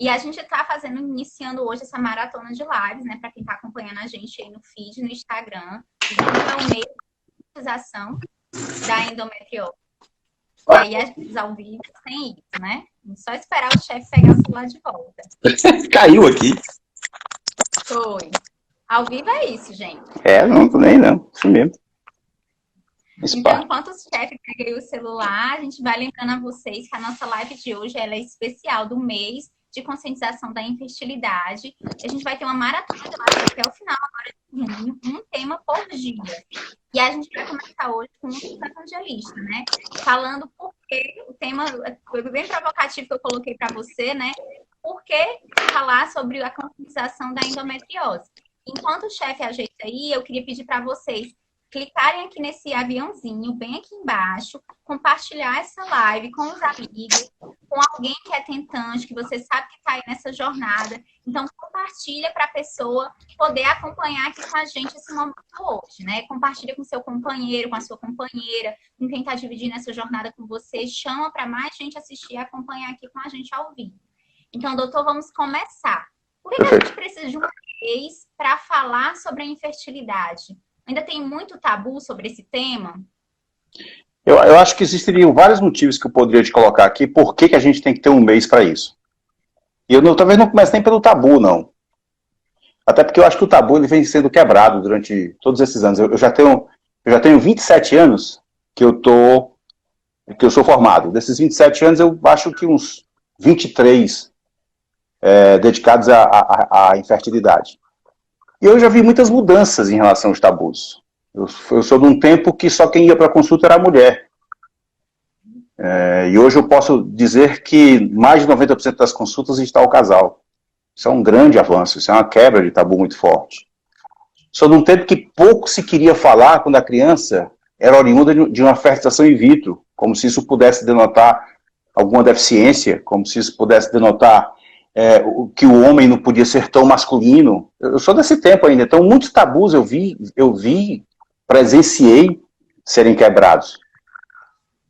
E a gente está iniciando hoje essa maratona de lives, né? Para quem está acompanhando a gente aí no feed, no Instagram. Junho é o mês de utilização da endometriose. E aí, às vezes, ao vivo, tem isso, né? Só esperar o chefe pegar o celular de volta. Caiu aqui. Foi. Ao vivo é isso, gente. Não, nem não. Isso mesmo. Então, enquanto o chefe pega aí o celular, a gente vai lembrando a vocês que a nossa live de hoje ela é especial do mês de conscientização da infertilidade. A gente vai ter uma maratona de live até o final agora de junho, um tema por dia. E a gente vai começar hoje com um evangelista, né? Falando por que o tema foi bem provocativo que eu coloquei para você, né? Por que falar sobre a conscientização da endometriose? Enquanto o chefe ajeita aí, eu queria pedir para vocês clicarem aqui nesse aviãozinho, bem aqui embaixo, compartilhar essa live com os amigos, com alguém que é tentante, que você sabe que está aí nessa jornada. Então, compartilha para a pessoa poder acompanhar aqui com a gente esse momento hoje, né? Compartilha com seu companheiro, com a sua companheira, com quem está dividindo essa jornada com você. Chama para mais gente assistir e acompanhar aqui com a gente ao vivo. Então, doutor, vamos começar. Por que a gente precisa de uma vez para falar sobre a infertilidade? Ainda tem muito tabu sobre esse tema? Eu acho que existiriam vários motivos que eu poderia te colocar aqui, por que a gente tem que ter um mês para isso. E eu talvez não comece nem pelo tabu, não. Até porque eu acho que o tabu ele vem sendo quebrado durante todos esses anos. Eu já tenho 27 anos que eu sou formado. Desses 27 anos, eu acho que uns 23 dedicados à infertilidade. E eu já vi muitas mudanças em relação aos tabus. Eu sou de um tempo que só quem ia para a consulta era a mulher. E hoje eu posso dizer que mais de 90% das consultas está o casal. Isso é um grande avanço, isso é uma quebra de tabu muito forte. Sou de um tempo que pouco se queria falar quando a criança era oriunda de uma fertilização in vitro, como se isso pudesse denotar alguma deficiência, como se isso pudesse denotar que o homem não podia ser tão masculino. Eu sou desse tempo ainda, então muitos tabus eu vi, presenciei serem quebrados.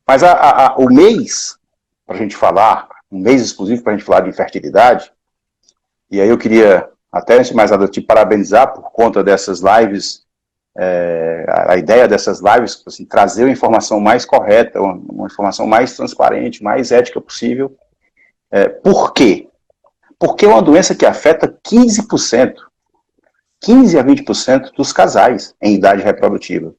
Mas o mês, para a gente falar, um mês exclusivo para a gente falar de infertilidade, e aí eu queria, até antes de mais nada, te parabenizar por conta dessas lives, a ideia dessas lives, assim, trazer uma informação mais correta, uma informação mais transparente, mais ética possível. Por quê? Porque é uma doença que afeta 15% a 20% dos casais em idade reprodutiva.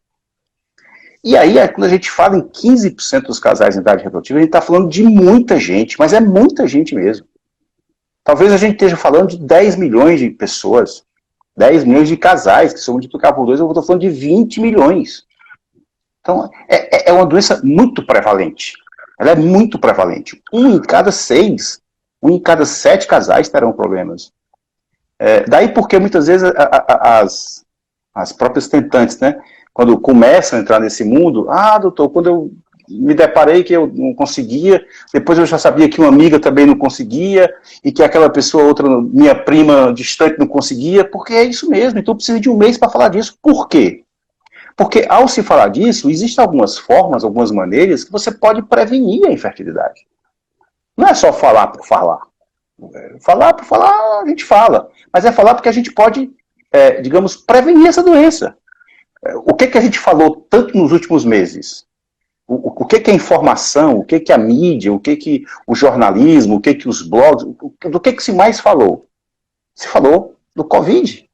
E aí, quando a gente fala em 15% dos casais em idade reprodutiva, a gente está falando de muita gente, mas é muita gente mesmo. Talvez a gente esteja falando de 10 milhões de pessoas, 10 milhões de casais, que se eu multiplicar por 2, eu estou falando de 20 milhões. Então, é uma doença muito prevalente. Ela é muito prevalente. 1 em cada 6 1 em cada 7 casais terão problemas. Daí porque muitas vezes as próprias tentantes, né, quando começam a entrar nesse mundo, doutor, quando eu me deparei que eu não conseguia, depois eu já sabia que uma amiga também não conseguia, e que aquela pessoa, outra, minha prima distante não conseguia, porque é isso mesmo, então eu preciso de um mês para falar disso. Por quê? Porque ao se falar disso, existem algumas formas, algumas maneiras que você pode prevenir a infertilidade. Não é só falar por falar. Falar por falar, a gente fala. Mas é falar porque a gente pode, digamos, prevenir essa doença. O que a gente falou tanto nos últimos meses? O que é informação? O que é a mídia? O que o jornalismo? O que os blogs? Do que se mais falou? Se falou do Covid.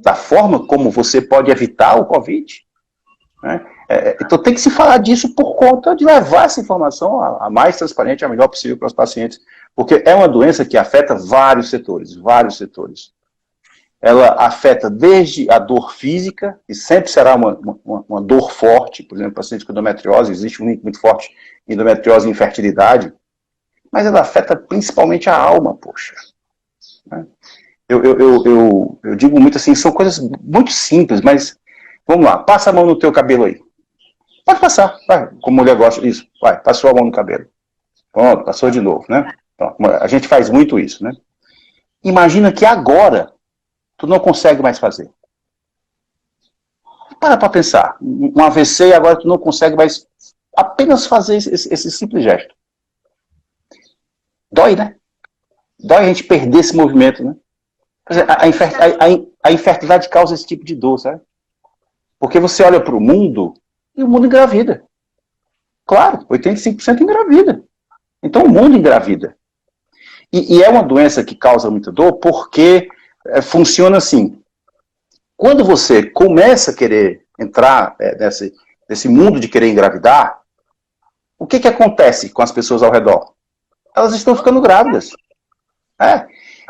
Da forma como você pode evitar o Covid. Né? Então tem que se falar disso por conta de levar essa informação a mais transparente, a melhor possível para os pacientes, porque é uma doença que afeta vários setores. Ela afeta desde a dor física, e sempre será uma dor forte, por exemplo, pacientes com endometriose, existe um link muito forte em endometriose e infertilidade, mas ela afeta principalmente a alma, poxa. Né? Eu digo muito assim, são coisas muito simples, mas vamos lá, passa a mão no teu cabelo aí. Pode passar, vai, como mulher gosta disso. Vai, passou a mão no cabelo. Pronto, passou de novo, né? Pronto, a gente faz muito isso, né? Imagina que agora tu não consegue mais fazer. Para pensar. Um AVC e agora tu não consegue mais apenas fazer esse simples gesto. Dói, né? Dói a gente perder esse movimento, né? A infertilidade causa esse tipo de dor, sabe? Porque você olha para o mundo e o mundo engravida. Claro, 85% engravida. Então o mundo engravida. E é uma doença que causa muita dor porque funciona assim. Quando você começa a querer entrar nesse mundo de querer engravidar, o que acontece com as pessoas ao redor? Elas estão ficando grávidas.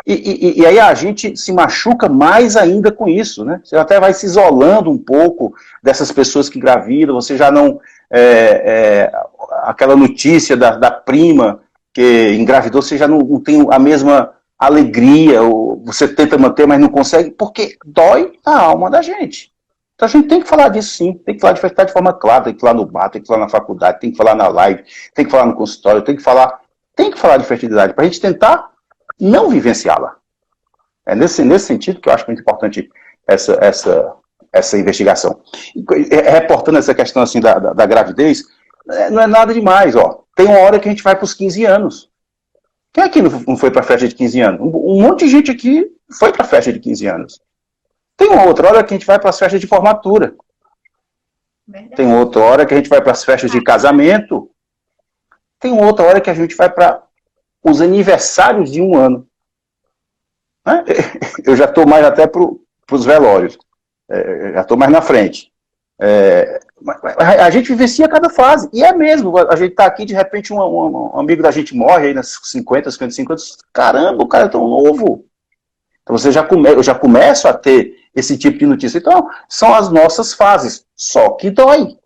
E aí a gente se machuca mais ainda com isso, né? Você até vai se isolando um pouco dessas pessoas que engravidam, você já não... aquela notícia da prima que engravidou, você já não tem a mesma alegria, ou você tenta manter, mas não consegue, porque dói a alma da gente. Então a gente tem que falar disso sim, tem que falar de fertilidade de forma clara, tem que falar no bar, tem que falar na faculdade, tem que falar na live, tem que falar no consultório, tem que falar de fertilidade, para a gente tentar não vivenciá-la. É nesse sentido que eu acho muito importante essa investigação. Reportando essa questão assim da gravidez, não é nada demais, ó. Tem uma hora que a gente vai para os 15 anos. Quem aqui não foi para a festa de 15 anos? Um monte de gente aqui foi para a festa de 15 anos. Tem uma outra hora que a gente vai para as festas de formatura. Verdade. Tem outra hora que a gente vai para as festas de casamento. Tem outra hora que a gente vai para os aniversários de um ano. Eu já estou mais até para os velórios. Já estou mais na frente. A gente vivencia cada fase. E é mesmo. A gente está aqui, de repente, um amigo da gente morre aí nas 50, 55 anos. Caramba, o cara é tão novo. Então eu já começo a ter esse tipo de notícia. Então, são as nossas fases. Só que dói.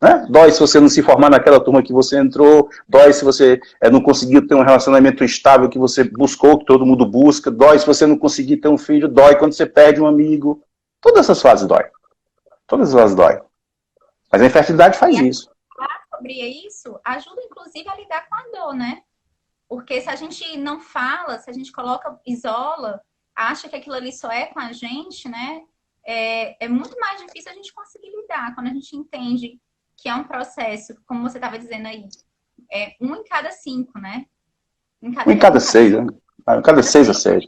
Né? Dói se você não se formar naquela turma que você entrou, dói se você não conseguiu ter um relacionamento estável que você buscou, que todo mundo busca, dói se você não conseguir ter um filho, dói quando você perde um amigo. Todas essas fases dói. Todas elas dói. Mas a infertilidade faz isso. Falar sobre isso ajuda, inclusive, a lidar com a dor, né? Porque se a gente não fala, se a gente isola, acha que aquilo ali só é com a gente, né? É muito mais difícil a gente conseguir lidar quando a gente entende que é um processo, como você estava dizendo aí, 1 em cada 5, né? 1 em cada 6, né? Em cada 6 a 6.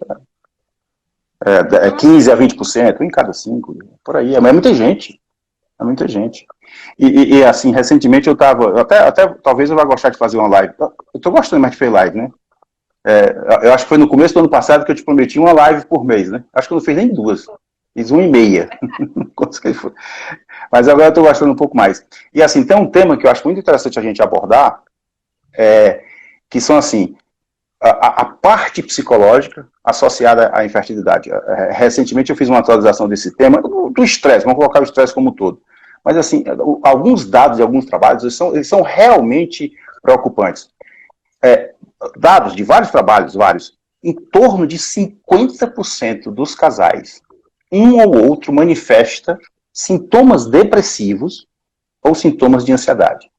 15 a 20%, 1 em cada 5, por aí. É muita gente. É muita gente. E assim, recentemente eu estava... Até talvez eu vá gostar de fazer uma live. Eu estou gostando mais de fazer live, né? Eu acho que foi no começo do ano passado que eu te prometi uma live por mês, né? Acho que eu não fiz nem 2. Fiz 1,5. Mas agora eu estou gostando um pouco mais. E assim, tem um tema que eu acho muito interessante a gente abordar, que são assim, a parte psicológica associada à infertilidade. Recentemente eu fiz uma atualização desse tema, do estresse, vamos colocar o estresse como um todo. Mas assim, alguns dados de alguns trabalhos, eles são realmente preocupantes. Dados de vários trabalhos, em torno de 50% dos casais, um ou outro manifesta sintomas depressivos ou sintomas de ansiedade.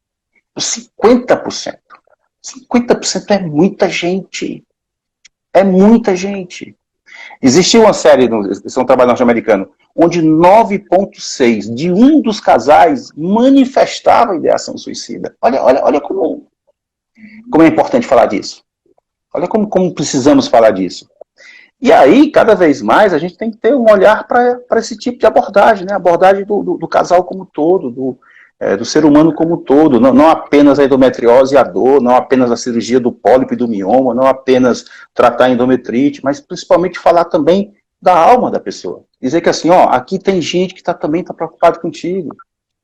50%. 50% é muita gente. É muita gente. Existiu uma série, isso é um trabalho norte-americano, onde 9,6 de um dos casais manifestava ideação suicida. Olha como é importante falar disso. Olha como precisamos falar disso. E aí, cada vez mais, a gente tem que ter um olhar para esse tipo de abordagem, né? A abordagem do casal como todo, do ser humano como todo, não apenas a endometriose e a dor, não apenas a cirurgia do pólipo e do mioma, não apenas tratar a endometrite, mas principalmente falar também da alma da pessoa. Dizer que assim, aqui tem gente que também está preocupado contigo,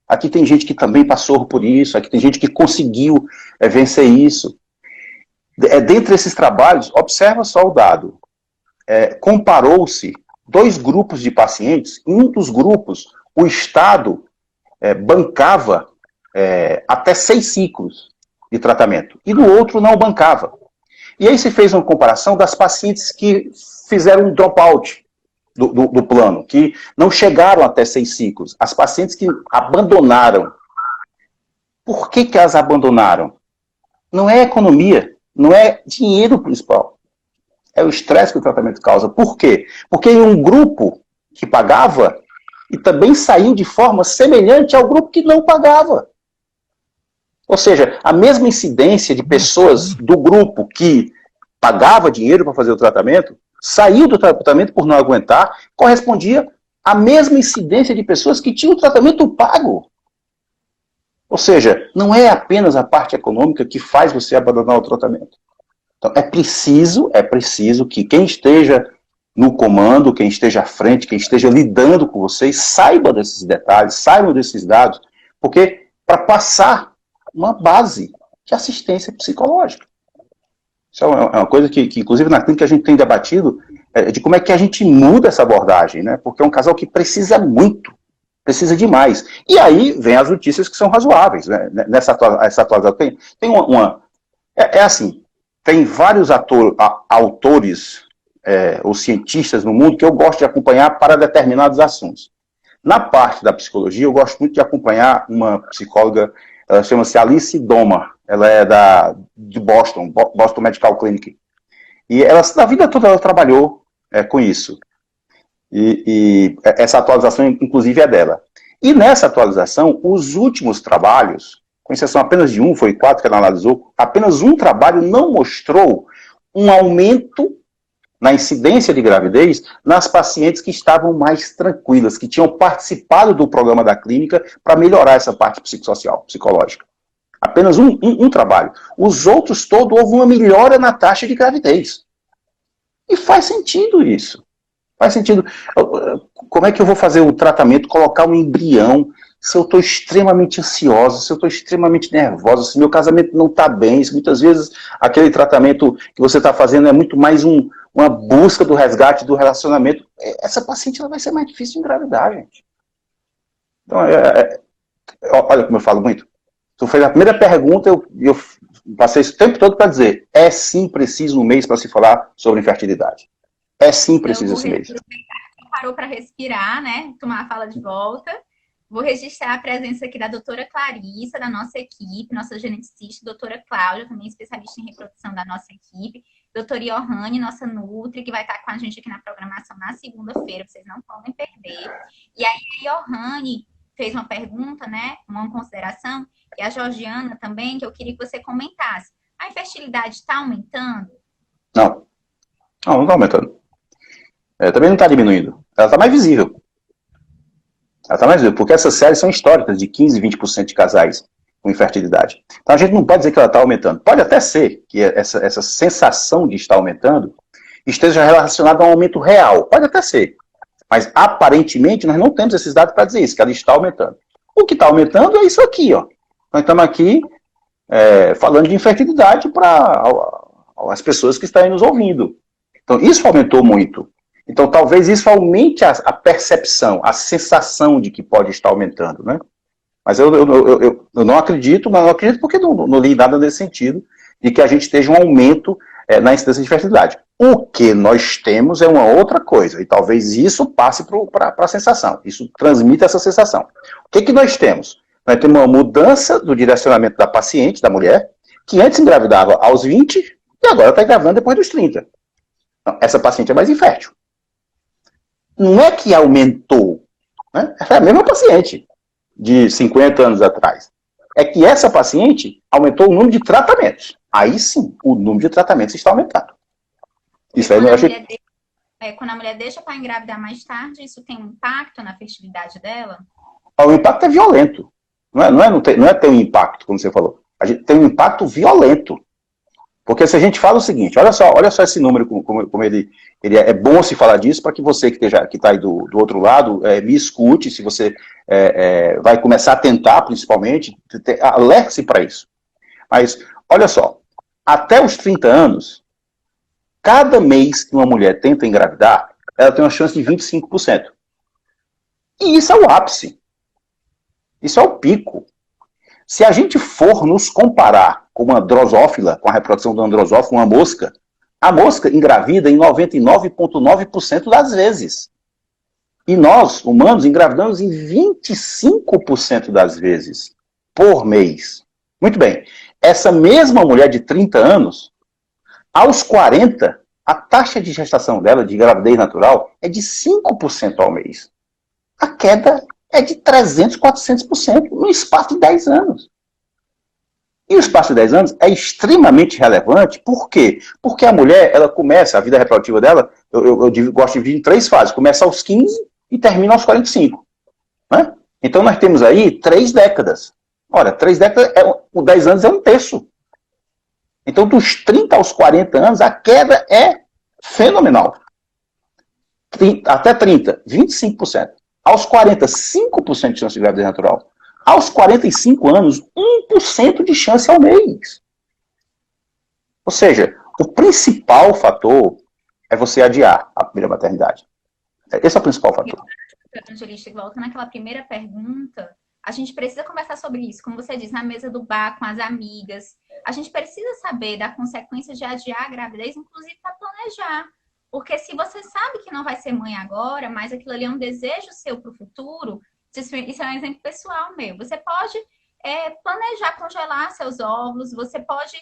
aqui tem gente que também passou por isso, aqui tem gente que conseguiu vencer isso. Dentre esses trabalhos, observa só o dado. Comparou-se 2 grupos de pacientes. Em um dos grupos, o Estado bancava até 6 ciclos de tratamento, e no outro não bancava. E aí se fez uma comparação das pacientes que fizeram um dropout do plano, que não chegaram até 6 ciclos, as pacientes que abandonaram. Por que elas abandonaram? Não é economia, não é dinheiro principal. É o estresse que o tratamento causa. Por quê? Porque em um grupo que pagava, e também saiu de forma semelhante ao grupo que não pagava. Ou seja, a mesma incidência de pessoas do grupo que pagava dinheiro para fazer o tratamento, saiu do tratamento por não aguentar, correspondia à mesma incidência de pessoas que tinham o tratamento pago. Ou seja, não é apenas a parte econômica que faz você abandonar o tratamento. Então, é preciso que quem esteja no comando, quem esteja à frente, quem esteja lidando com vocês, saiba desses detalhes, saibam desses dados, porque para passar uma base de assistência psicológica. Isso é uma coisa que inclusive, na clínica a gente tem debatido, de como é que a gente muda essa abordagem, né? Porque é um casal que precisa muito, precisa demais. E aí vem as notícias que são razoáveis, né? Essa atualização tem uma... assim, tem vários autores ou cientistas no mundo que eu gosto de acompanhar para determinados assuntos. Na parte da psicologia, eu gosto muito de acompanhar uma psicóloga, ela chama-se Alice Domer, ela é de Boston Medical Clinic. E ela, na vida toda, ela trabalhou com isso. E essa atualização, inclusive, é dela. E nessa atualização, os últimos trabalhos, com exceção apenas de um, foi 4 que ela analisou, apenas um trabalho não mostrou um aumento na incidência de gravidez nas pacientes que estavam mais tranquilas, que tinham participado do programa da clínica para melhorar essa parte psicossocial, psicológica. Apenas um trabalho. Os outros todos, houve uma melhora na taxa de gravidez. E faz sentido isso. Faz sentido. Como é que eu vou fazer o tratamento, colocar um embrião, se eu estou extremamente ansiosa, se eu estou extremamente nervosa, se meu casamento não está bem, se muitas vezes aquele tratamento que você está fazendo é muito mais uma busca do resgate do relacionamento, essa paciente ela vai ser mais difícil de engravidar, gente. Então, olha como eu falo muito. Tu fez a primeira pergunta, eu passei esse tempo todo para dizer, é sim preciso um mês para se falar sobre infertilidade. É sim preciso esse mês. Parou para respirar, né? Tomar a fala de volta. Vou registrar a presença aqui da doutora Clarissa, da nossa equipe, nossa geneticista, doutora Cláudia, também especialista em reprodução da nossa equipe, doutora Johanne, nossa Nutri, que vai estar com a gente aqui na programação na segunda-feira, vocês não podem perder. E aí a Johanne fez uma pergunta, né, uma consideração, e a Georgiana também, que eu queria que você comentasse. A infertilidade está aumentando? Não está aumentando. Também não está diminuindo. Ela está mais visível. Porque essas séries são históricas de 15%, 20% de casais com infertilidade. Então a gente não pode dizer que ela está aumentando. Pode até ser que essa sensação de estar aumentando esteja relacionada a um aumento real. Pode até ser. Mas aparentemente nós não temos esses dados para dizer isso, que ela está aumentando. O que está aumentando é isso aqui, ó. Nós estamos aqui falando de infertilidade para as pessoas que estão aí nos ouvindo. Então isso aumentou muito. Então, talvez isso aumente a percepção, a sensação de que pode estar aumentando, né? Mas eu não acredito, mas não acredito porque não li nada nesse sentido, de que a gente esteja um aumento na incidência de fertilidade. O que nós temos é uma outra coisa, e talvez isso passe para a sensação, isso transmita essa sensação. O que nós temos? Nós temos uma mudança do direcionamento da paciente, da mulher, que antes engravidava aos 20 e agora está engravidando depois dos 30. Então, essa paciente é mais infértil. Não é que aumentou, né? É a mesma paciente de 50 anos atrás. É que essa paciente aumentou o número de tratamentos. Aí sim, o número de tratamentos está aumentando. Isso aí eu acho... Quando a mulher deixa para engravidar mais tarde, isso tem um impacto na fertilidade dela? O impacto é violento. Não é ter um impacto, como você falou. A gente tem um impacto violento. Porque se a gente fala o seguinte, olha só esse número, como ele é bom se falar disso, para que você que está aí do outro lado, me escute, se você vai começar a tentar, principalmente, alerte-se para isso. Mas, olha só, até os 30 anos, cada mês que uma mulher tenta engravidar, ela tem uma chance de 25%. E isso é o ápice. Isso é o pico. Se a gente for nos comparar com uma drosófila, com a reprodução do androsófilo, uma mosca, a mosca engravida em 99,9% das vezes. E nós, humanos, engravidamos em 25% das vezes, por mês. Muito bem. Essa mesma mulher de 30 anos, aos 40, a taxa de gestação dela, de gravidez natural, é de 5% ao mês. A queda é de 300%, 400% no espaço de 10 anos. E o espaço de 10 anos é extremamente relevante, por quê? Porque a mulher, ela começa, a vida reprodutiva dela, eu gosto de dividir em 3 fases, começa aos 15 e termina aos 45. Né? Então nós temos aí 3 décadas. Olha, 3 décadas, o 10 anos é um terço. Então dos 30 aos 40 anos, a queda é fenomenal. Até 30, 25%. Aos 40, 5% de chance de gravidez natural. Aos 45 anos, 1% de chance ao mês. Ou seja, o principal fator é você adiar a primeira maternidade. Esse é o principal fator. Angelista, voltando àquela primeira pergunta, a gente precisa conversar sobre isso, como você diz, na mesa do bar, com as amigas. A gente precisa saber da consequência de adiar a gravidez, inclusive para planejar. Porque se você sabe que não vai ser mãe agora, mas aquilo ali é um desejo seu para o futuro, isso é um exemplo pessoal meu. Você pode planejar congelar seus óvulos, você pode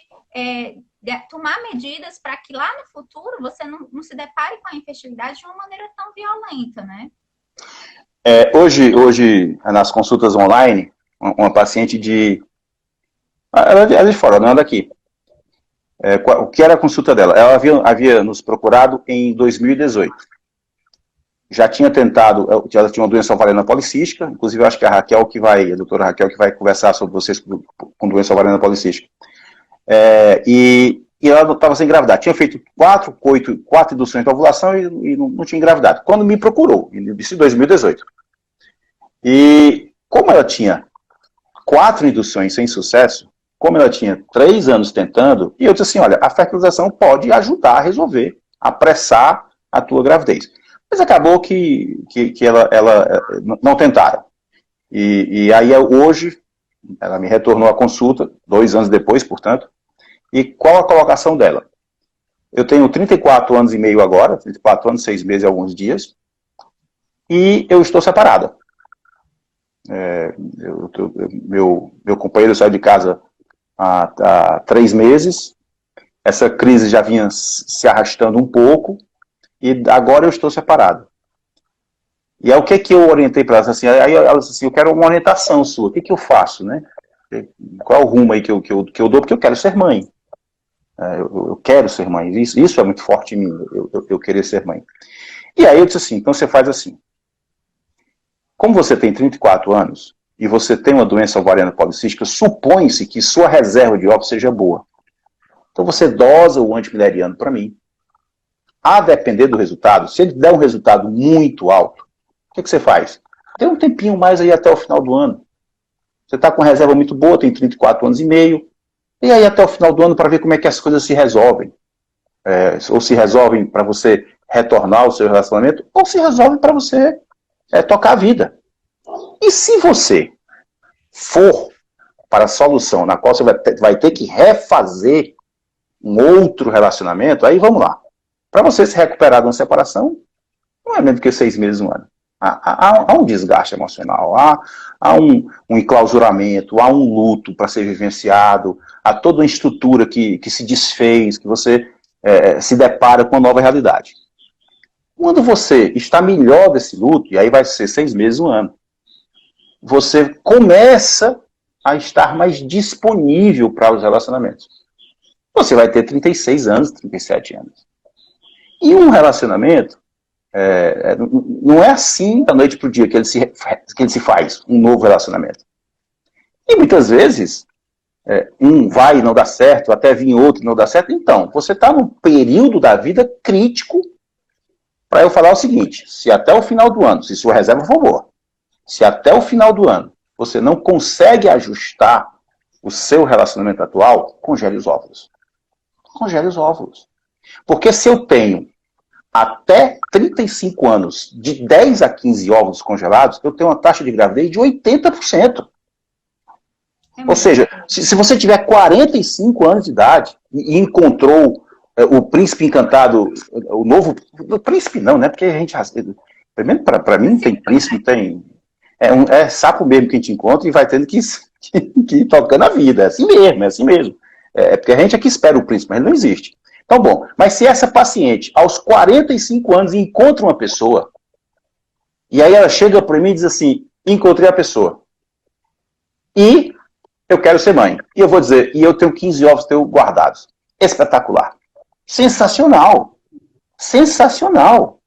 tomar medidas para que lá no futuro você não se depare com a infertilidade de uma maneira tão violenta, né? Hoje, nas consultas online, uma paciente ela é de fora, não é daqui. O que era a consulta dela? Ela havia nos procurado em 2018. Já tinha tentado, ela tinha uma doença ovariana policística, inclusive eu acho que a doutora Raquel, que vai conversar sobre vocês com doença ovariana policística. E ela estava sem engravidar. Tinha feito 4 induções de ovulação e não tinha engravidado. Quando me procurou, isso em 2018. E como ela tinha 4 induções sem sucesso, como ela tinha 3 anos tentando, e eu disse assim, olha, a fertilização pode ajudar a resolver, apressar a tua gravidez. Mas acabou que ela não tentaram. E aí hoje, ela me retornou à consulta, 2 anos depois, portanto, e qual a colocação dela? Eu tenho 34 anos e meio agora, 34 anos, 6 meses e alguns dias, e eu estou separada. Meu companheiro saiu de casa há 3 meses, essa crise já vinha se arrastando um pouco, e agora eu estou separado. E aí o que eu orientei para ela? Assim, aí ela disse assim, eu quero uma orientação sua, o que eu faço, né? Qual é o rumo aí que eu dou? Porque eu quero ser mãe. Eu quero ser mãe, isso é muito forte em mim, eu querer ser mãe. E aí eu disse assim, então você faz assim, como você tem 34 anos, e você tem uma doença ovariana policística, supõe-se que sua reserva de óvulos seja boa. Então você dosa o antimileriano para mim. A depender do resultado, se ele der um resultado muito alto, o que você faz? Tem um tempinho mais aí até o final do ano. Você está com reserva muito boa, tem 34 anos e meio, e aí até o final do ano para ver como é que as coisas se resolvem. Ou se resolvem para você retornar ao seu relacionamento, ou se resolvem para você tocar a vida. E se você for para a solução na qual você vai ter que refazer um outro relacionamento, aí vamos lá. Para você se recuperar de uma separação, não é menos que 6 meses, 1 ano. Há um desgaste emocional, há um enclausuramento, há um luto para ser vivenciado, há toda uma estrutura que se desfez, que você se depara com uma nova realidade. Quando você está melhor desse luto, e aí vai ser 6 meses, 1 ano, você começa a estar mais disponível para os relacionamentos. Você vai ter 36 anos, 37 anos. E um relacionamento, não é assim da noite para o dia que ele se faz, um novo relacionamento. E muitas vezes, um vai e não dá certo, até vir outro e não dá certo. Então, você está num período da vida crítico para eu falar o seguinte, se até o final do ano, se sua reserva for boa, se até o final do ano você não consegue ajustar o seu relacionamento atual, congele os óvulos. Congele os óvulos. Porque se eu tenho até 35 anos, de 10 a 15 óvulos congelados, eu tenho uma taxa de gravidez de 80%. Ou seja, se você tiver 45 anos de idade e encontrou o príncipe encantado, o novo... O príncipe não, né? Porque a gente... Primeiro, para mim, não tem príncipe, não tem... É sapo mesmo que a gente encontra e vai tendo que ir tocando a vida. É assim mesmo, é assim mesmo. Porque a gente é que espera o príncipe, mas ele não existe. Então, bom, mas se essa paciente, aos 45 anos, encontra uma pessoa, e aí ela chega para mim e diz assim, encontrei a pessoa. E eu quero ser mãe. E eu vou dizer, e eu tenho 15 ovos teus guardados. Espetacular. Sensacional. Sensacional.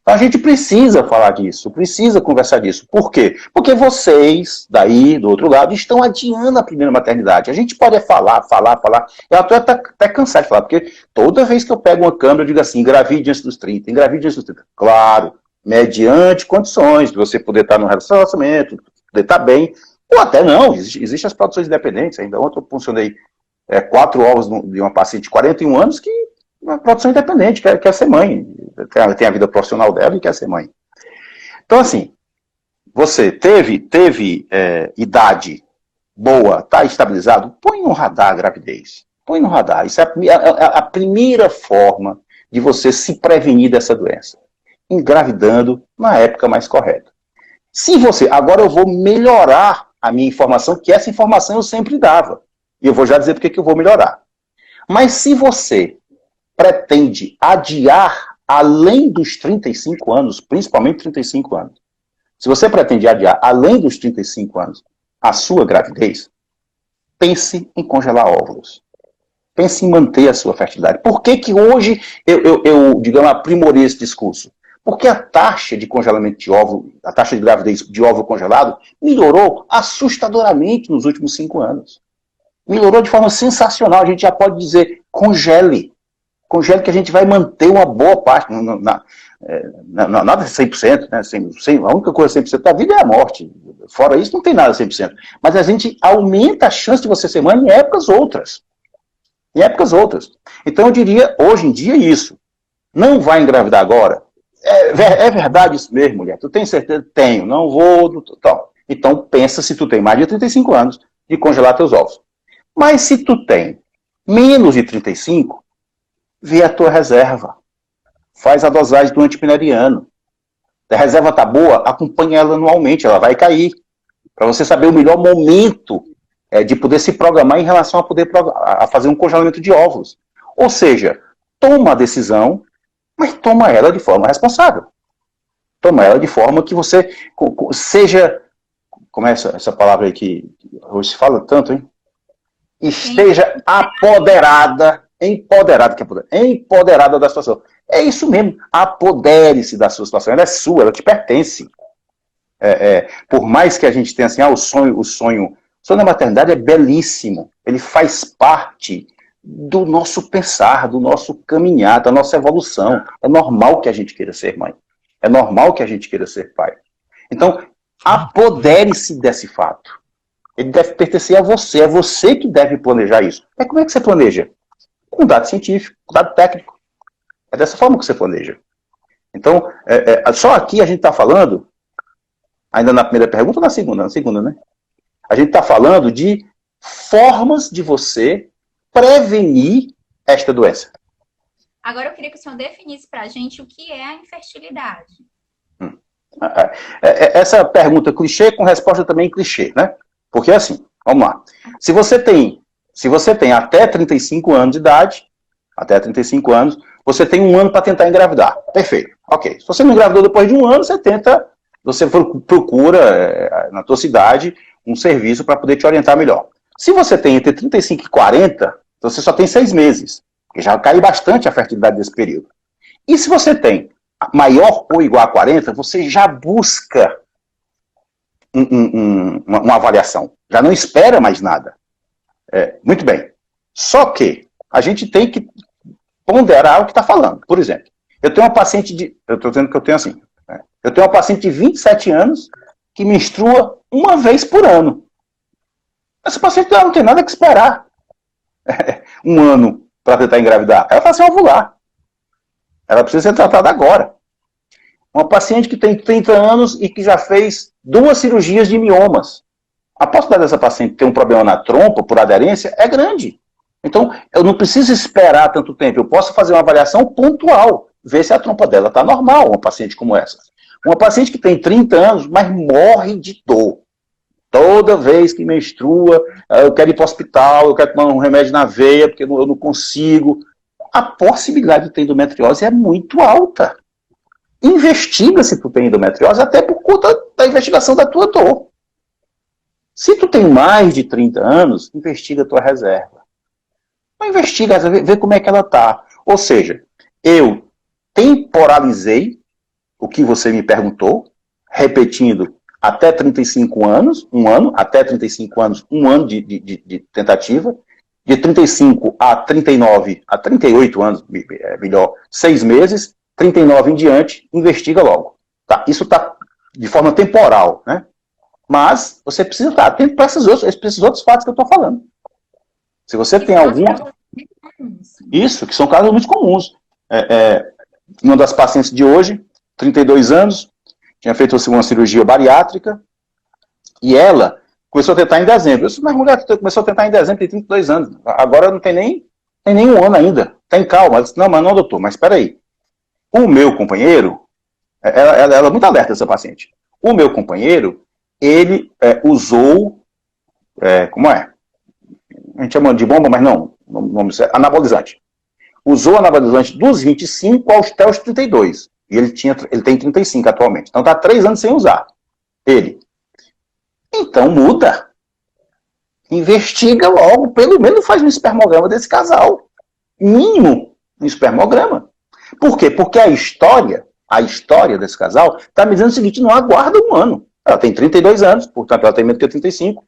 Então a gente precisa falar disso, precisa conversar disso. Por quê? Porque vocês, daí, do outro lado, estão adiando a primeira maternidade. A gente pode falar. Eu estou até cansado de falar, porque toda vez que eu pego uma câmera, eu digo assim, engravide antes dos 30, engravide antes dos 30. Claro, mediante condições de você poder estar no relacionamento, poder estar bem, ou até não, existem as produções independentes. Ainda ontem eu funcionei 4 ovos de uma paciente de 41 anos que uma produção independente, quer ser mãe, tem a vida profissional dela e quer ser mãe. Então, assim, você teve idade boa, está estabilizado, põe no radar a gravidez. Põe no radar. Isso é a primeira forma de você se prevenir dessa doença. Engravidando na época mais correta. Se você... Agora eu vou melhorar a minha informação, que essa informação eu sempre dava. E eu vou já dizer porque que eu vou melhorar. Mas se você pretende adiar além dos 35 anos, principalmente 35 anos, se você pretende adiar além dos 35 anos a sua gravidez, pense em congelar óvulos. Pense em manter a sua fertilidade. Por que que hoje eu digamos, aprimorei esse discurso? Porque a taxa de congelamento de óvulo, a taxa de gravidez de óvulo congelado, melhorou assustadoramente nos últimos 5 anos. Melhorou de forma sensacional. A gente já pode dizer, congele. Congele que a gente vai manter uma boa parte, nada 100%, né? A única coisa 100% da vida é a morte. Fora isso, não tem nada 100%. Mas a gente aumenta a chance de você ser mãe em épocas outras. Em épocas outras. Então eu diria, hoje em dia, isso. Não vai engravidar agora? É verdade isso mesmo, mulher? Tu tem certeza? Tenho, não vou... Então pensa se tu tem mais de 35 anos de congelar teus ovos. Mas se tu tem menos de 35, vê a tua reserva. Faz a dosagem do antipinariano. Se a reserva está boa, acompanha ela anualmente, ela vai cair. Para você saber o melhor momento de poder se programar em relação a fazer um congelamento de óvulos. Ou seja, toma a decisão, mas toma ela de forma responsável. Toma ela de forma que você seja... Como é essa palavra aí que hoje se fala tanto, hein? Esteja apoderada da situação. É isso mesmo, apodere-se da sua situação, ela é sua, ela te pertence. Por mais que a gente tenha assim, o sonho da maternidade é belíssimo, ele faz parte do nosso pensar, do nosso caminhar, da nossa evolução. É normal que a gente queira ser mãe, é normal que a gente queira ser pai. Então, apodere-se desse fato. Ele deve pertencer a você, é você que deve planejar isso. Como é que você planeja? Com dado científico, com dado técnico. É dessa forma que você planeja. Então, só aqui a gente está falando, ainda na primeira pergunta ou na segunda? Na segunda, né? A gente está falando de formas de você prevenir esta doença. Agora eu queria que o senhor definisse para a gente o que é a infertilidade. Essa pergunta clichê com resposta também clichê, né? Porque assim, vamos lá. Se você tem até 35 anos de idade, você tem 1 ano para tentar engravidar. Perfeito. Ok. Se você não engravidou depois de 1 ano, você procura na tua cidade um serviço para poder te orientar melhor. Se você tem entre 35 e 40, você só tem 6 meses, porque já cai bastante a fertilidade desse período. E se você tem maior ou igual a 40, você já busca uma avaliação. Já não espera mais nada. Muito bem. Só que a gente tem que ponderar o que está falando. Por exemplo, eu tenho uma paciente eu estou dizendo que eu tenho assim, né? Eu tenho uma paciente de 27 anos que menstrua 1 vez por ano. Essa paciente não tem nada que esperar 1 ano para tentar engravidar. Ela está sem ovular. Ela precisa ser tratada agora. Uma paciente que tem 30 anos e que já fez 2 cirurgias de miomas. A possibilidade dessa paciente ter um problema na trompa por aderência é grande. Então, eu não preciso esperar tanto tempo. Eu posso fazer uma avaliação pontual, ver se a trompa dela está normal, uma paciente como essa. Uma paciente que tem 30 anos, mas morre de dor. Toda vez que menstrua, eu quero ir para o hospital, eu quero tomar um remédio na veia, porque eu não consigo. A possibilidade de ter endometriose é muito alta. Investiga se tu tem endometriose, até por conta da investigação da tua dor. Se tu tem mais de 30 anos, investiga a tua reserva. Não investiga, vê como é que ela está. Ou seja, eu temporalizei o que você me perguntou, repetindo até 35 anos, um ano, até 35 anos, um ano de tentativa, de 35 a 39, a 38 anos, melhor, 6 meses, 39 em diante, investiga logo. Tá? Isso está de forma temporal, né? Mas você precisa estar atento para esses outros fatos que eu estou falando. Se você tem algum... Isso, que são casos muito comuns. Uma das pacientes de hoje, 32 anos, tinha feito uma cirurgia bariátrica, e ela começou a tentar em dezembro. Eu disse, mas mulher, começou a tentar em dezembro, tem 32 anos, agora não tem nem um ano ainda, tem calma. Ela disse, não, doutor, mas espera aí. O meu companheiro, ela é muito alerta, essa paciente. O meu companheiro, ele usou, como é? A gente chama de bomba, mas não, anabolizante. Usou anabolizante dos 25 até os 32. E ele tem 35 atualmente. Então está 3 anos sem usar. Ele. Então muda. Investiga logo, pelo menos faz um espermograma desse casal. Mínimo um espermograma. Por quê? Porque a história desse casal está me dizendo o seguinte, não aguarda um ano. Ela tem 32 anos, portanto ela tem menos que 35.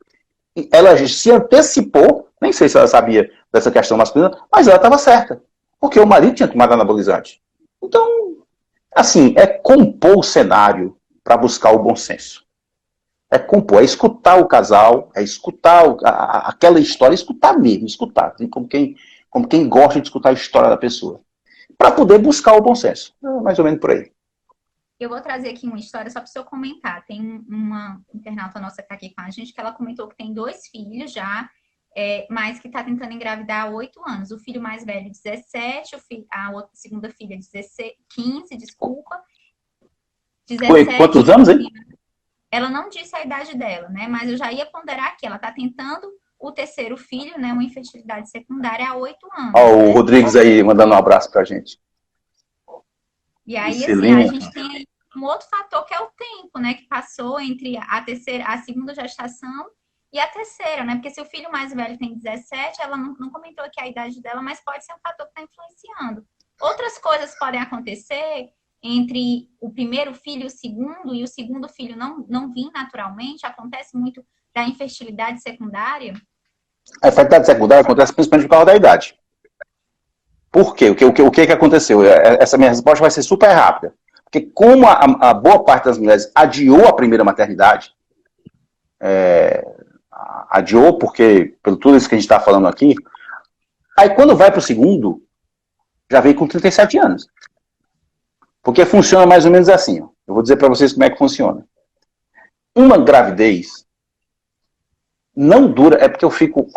E ela se antecipou, nem sei se ela sabia dessa questão masculina, mas ela estava certa. Porque o marido tinha tomado anabolizante. Então, assim, é compor o cenário para buscar o bom senso. É compor, é escutar o casal, é escutar aquela história, escutar mesmo, escutar. Como quem gosta de escutar a história da pessoa. Para poder buscar o bom senso. Mais ou menos por aí. Eu vou trazer aqui uma história só para o senhor comentar. Tem uma internauta nossa que está aqui com a gente, que ela comentou que tem 2 filhos já, mas que está tentando engravidar há 8 anos. O filho mais velho, 17, a segunda filha, 15, desculpa. 17, quantos anos, hein? Ela não disse a idade dela, né? Mas eu já ia ponderar aqui. Ela está tentando o 3º filho, né? Uma infertilidade secundária há 8 anos. Ó, o Rodrigues aí mandando um abraço pra gente. E aí, assim, a gente tem aí um outro fator que é o tempo, né? Que passou entre a segunda gestação e a terceira, né? Porque se o filho mais velho tem 17, ela não comentou aqui a idade dela, mas pode ser um fator que está influenciando. Outras coisas podem acontecer entre o primeiro filho e o segundo filho não vir naturalmente. Acontece muito da infertilidade secundária. A infertilidade secundária acontece principalmente por causa da idade. Por quê? O que aconteceu? Essa minha resposta vai ser super rápida. Porque como a boa parte das mulheres adiou a primeira maternidade, adiou porque, pelo tudo isso que a gente está falando aqui, aí quando vai para o segundo, já veio com 37 anos. Porque funciona mais ou menos assim. Ó. Eu vou dizer para vocês como é que funciona. Uma gravidez não dura, é porque eu fico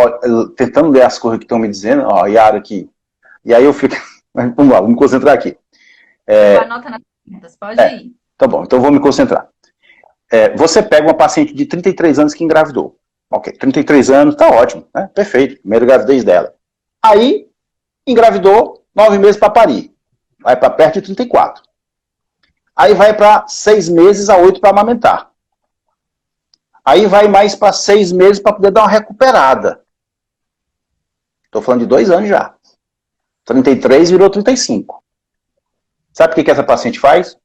tentando ler as coisas que estão me dizendo, ó, Yara aqui. E aí eu fico, vamos lá, vou me concentrar aqui. Anota nas perguntas, pode ir. Tá bom, então vou me concentrar. Você pega uma paciente de 33 anos que engravidou. Ok, 33 anos, tá ótimo, né? Perfeito, primeira gravidez dela. Aí, engravidou, 9 meses para parir. Vai para perto de 34. Aí vai para 6 meses a 8 para amamentar. Aí vai mais para 6 meses para poder dar uma recuperada. Estou falando de 2 anos já. 33 virou 35. Sabe o que essa paciente faz?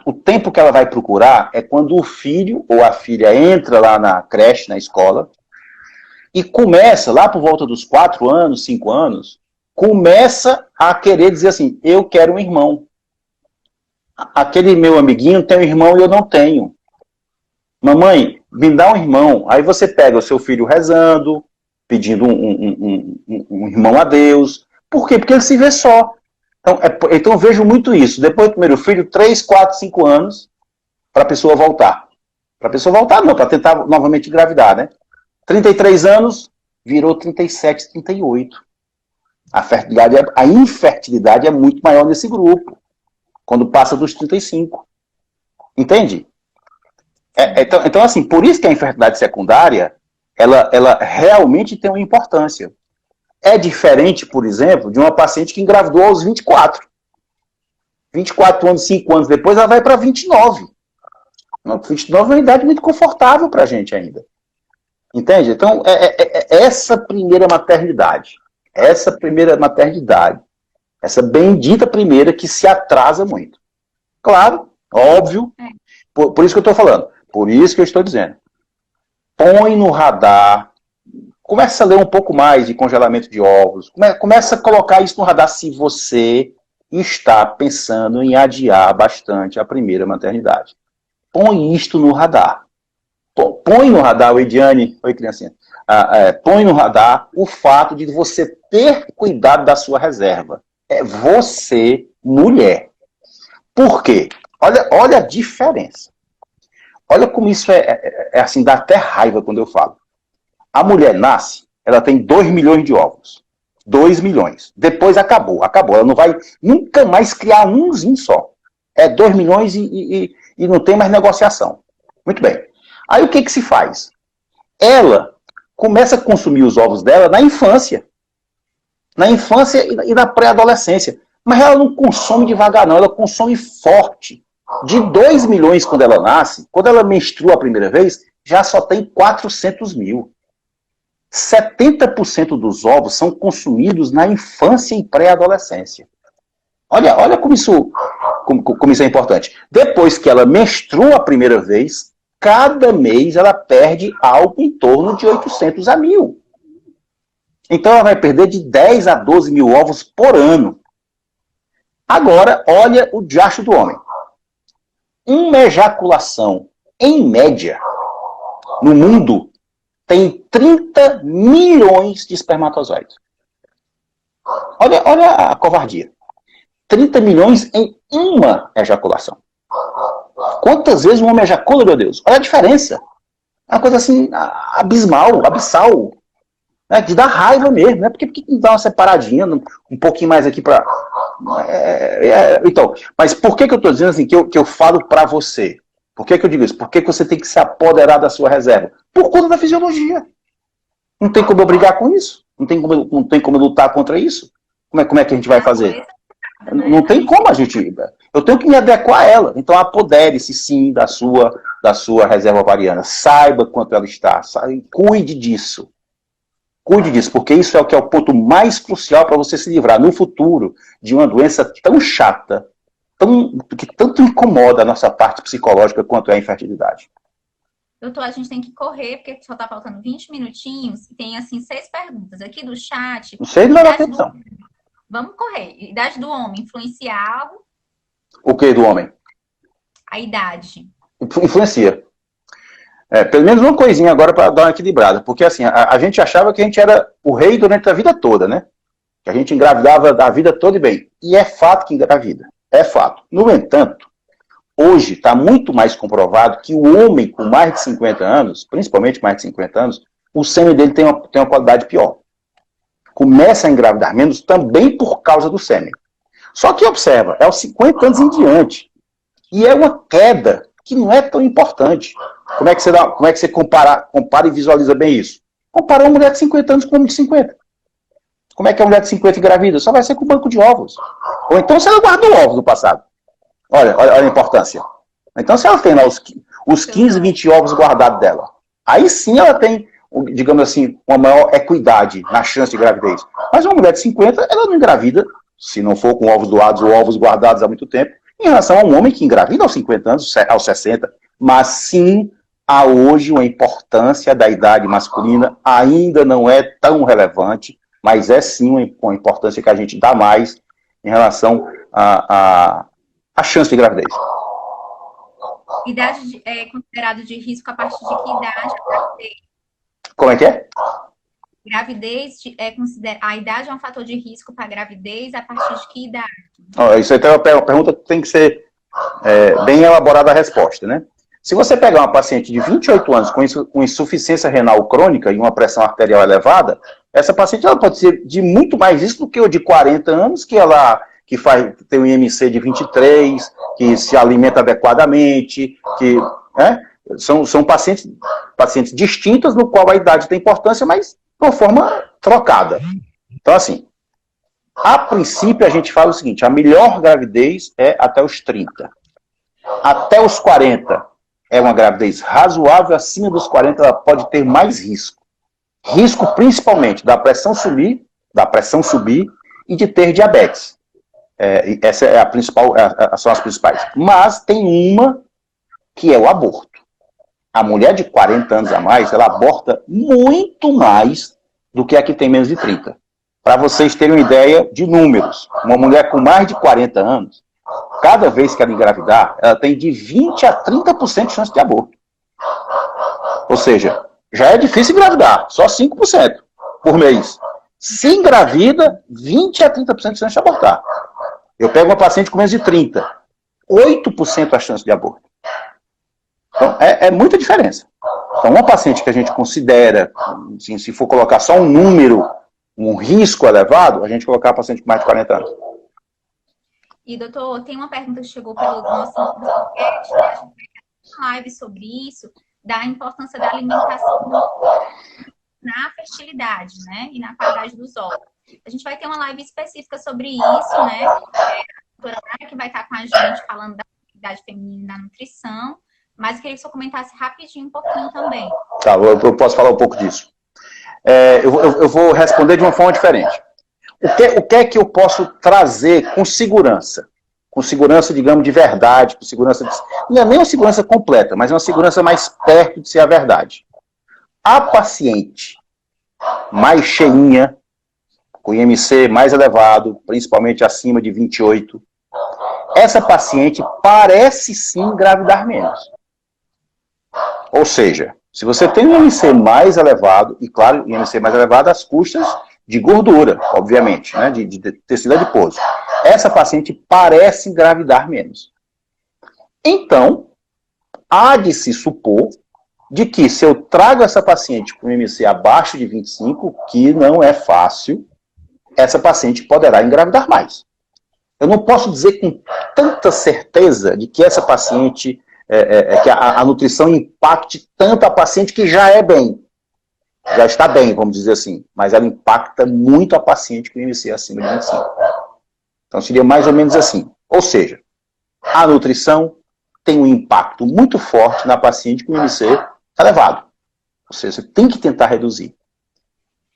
O tempo que ela vai procurar é quando o filho ou a filha entra lá na creche, na escola, e começa, lá por volta dos 4 anos, 5 anos, começa a querer dizer assim, eu quero um irmão. Aquele meu amiguinho tem um irmão e eu não tenho. Mamãe, me dá um irmão. Aí você pega o seu filho rezando, pedindo um irmão a Deus. Por quê? Porque ele se vê só. Então eu vejo muito isso. Depois do primeiro filho, 3, 4, 5 anos, para a pessoa voltar. Para a pessoa voltar não, para tentar novamente engravidar, né? 33 anos, virou 37, 38. A infertilidade é muito maior nesse grupo, quando passa dos 35. Entende? Então, assim, por isso que a infertilidade secundária, ela realmente tem uma importância. É diferente, por exemplo, de uma paciente que engravidou aos 24. 24 anos, 5 anos depois, ela vai para 29. 29 é uma idade muito confortável para a gente ainda. Entende? Então, essa primeira maternidade, essa bendita primeira que se atrasa muito. Claro, óbvio, por isso que eu estou falando, por isso que eu estou dizendo. Põe no radar, começa a ler um pouco mais de congelamento de ovos, começa a colocar isso no radar se você está pensando em adiar bastante a primeira maternidade. Põe isto no radar. Põe no radar, Ediane, oi criancinha, põe no radar o fato de você ter cuidado da sua reserva. É você, mulher. Por quê? Olha a diferença. Olha como isso é assim, dá até raiva quando eu falo. A mulher nasce, ela tem 2 milhões de óvulos. 2 milhões. Depois acabou. Ela não vai nunca mais criar umzinho só. É 2 milhões e não tem mais negociação. Muito bem. Aí o que se faz? Ela começa a consumir os ovos dela na infância. Na infância e na pré-adolescência. Mas ela não consome devagar, não. Ela consome forte. De 2 milhões quando ela nasce, quando ela menstrua a primeira vez, já só tem 400 mil. 70% dos ovos são consumidos na infância e pré-adolescência. Olha como isso é importante. Depois que ela menstrua a primeira vez, cada mês ela perde algo em torno de 800 a 1.000. Então ela vai perder de 10 a 12 mil ovos por ano. Agora, olha o diacho do homem. Uma ejaculação, em média, no mundo, tem 30 milhões de espermatozoides. Olha a covardia. 30 milhões em uma ejaculação. Quantas vezes um homem ejacula, meu Deus? Olha a diferença. É uma coisa assim, abismal, abissal. Né? De dar raiva mesmo. Né? Por que não dá uma separadinha, um pouquinho mais aqui para... Então, mas por que eu estou dizendo assim, que eu falo para você? Por que eu digo isso? Por que você tem que se apoderar da sua reserva? Por conta da fisiologia. Não tem como eu brigar com isso. Não tem como eu lutar contra isso. Como é que a gente vai fazer? Não tem como a gente... Eu tenho que me adequar a ela. Então apodere-se sim da sua reserva ovariana. Saiba quanto ela está. Cuide disso. Cuide disso, porque isso é o que é o ponto mais crucial para você se livrar no futuro de uma doença tão chata, que tanto incomoda a nossa parte psicológica quanto é a infertilidade. Doutor, a gente tem que correr, porque só está faltando 20 minutinhos. E tem, assim, 6 perguntas aqui do chat. Não sei, não vai dar atenção. Vamos correr. Idade do homem influencia algo? O que do homem? A idade. Influencia. Pelo menos uma coisinha agora para dar uma equilibrada. Porque assim, a gente achava que a gente era o rei durante a vida toda, né? Que a gente engravidava da vida toda e bem. E é fato que engravida. É fato. No entanto, hoje está muito mais comprovado que o homem com mais de 50 anos, principalmente mais de 50 anos, o sêmen dele tem uma qualidade pior. Começa a engravidar menos também por causa do sêmen. Só que observa, é aos 50 anos em diante. E é uma queda que não é tão importante. Como é que você compara e visualiza bem isso? Compara uma mulher de 50 anos com uma homem de 50. Como é que a mulher de 50 engravida? Só vai ser com banco de ovos. Ou então se ela guardou ovos no passado. Olha a importância. Então se ela tem lá os 15, 20 ovos guardados dela, aí sim ela tem, digamos assim, uma maior equidade na chance de gravidez. Mas uma mulher de 50, ela não engravida, se não for com ovos doados ou ovos guardados há muito tempo, em relação a um homem que engravida aos 50 anos, aos 60. Mas sim, há hoje uma importância da idade masculina, ainda não é tão relevante, mas é sim uma importância que a gente dá mais em relação à chance de gravidez. Idade é considerado de risco a partir de que idade a gravidez? Como é que é? Gravidez a idade é um fator de risco para a gravidez a partir de que idade? Isso aí é uma pergunta que tem que ser bem elaborada a resposta, né? Se você pegar uma paciente de 28 anos com insuficiência renal crônica e uma pressão arterial elevada, essa paciente ela pode ser de muito mais risco do que o de 40 anos, que tem um IMC de 23, que se alimenta adequadamente, são pacientes distintas, no qual a idade tem importância, mas de uma forma trocada. Então, assim, a princípio a gente fala o seguinte, a melhor gravidez é até os 30. Até os 40 é uma gravidez razoável, acima dos 40 ela pode ter mais risco. Risco principalmente da pressão subir e de ter diabetes. Essa é a principal, são as principais. Mas tem uma que é o aborto. A mulher de 40 anos a mais, ela aborta muito mais do que a que tem menos de 30. Para vocês terem uma ideia de números, uma mulher com mais de 40 anos, cada vez que ela engravidar, ela tem de 20 a 30% de chance de aborto. Ou seja, já é difícil engravidar, só 5% por mês. Se engravida, 20 a 30% de chance de abortar. Eu pego uma paciente com menos de 30, 8% a chance de aborto. Então, é muita diferença. Então, uma paciente que a gente considera, assim, se for colocar só um número, um risco elevado, a gente colocar a paciente com mais de 40 anos. E, doutor, tem uma pergunta que chegou pelo nosso podcast, a gente vai fazer uma live sobre isso, da importância da alimentação na fertilidade, né? E na qualidade dos óvulos. A gente vai ter uma live específica sobre isso, né? A doutora Nara que vai estar com a gente falando da fertilidade feminina e da nutrição. Mas eu queria que você comentasse rapidinho um pouquinho também. Tá, eu posso falar um pouco disso. Eu vou responder de uma forma diferente. O que é que eu posso trazer com segurança? Com segurança, digamos, de verdade, com segurança não é nem uma segurança completa, mas uma segurança mais perto de ser a verdade. A paciente mais cheinha, com IMC mais elevado, principalmente acima de 28, essa paciente parece sim engravidar menos. Ou seja, se você tem um IMC mais elevado, e claro, IMC mais elevado às custas de gordura, obviamente, né, de tecido adiposo, essa paciente parece engravidar menos. Então, há de se supor de que se eu trago essa paciente com IMC abaixo de 25, que não é fácil, essa paciente poderá engravidar mais. Eu não posso dizer com tanta certeza de que essa paciente, que a nutrição impacte tanto a paciente que já é bem. Já está bem, vamos dizer assim. Mas ela impacta muito a paciente com IMC acima de 25. Então seria mais ou menos assim. Ou seja, a nutrição tem um impacto muito forte na paciente com IMC elevado. Ou seja, você tem que tentar reduzir.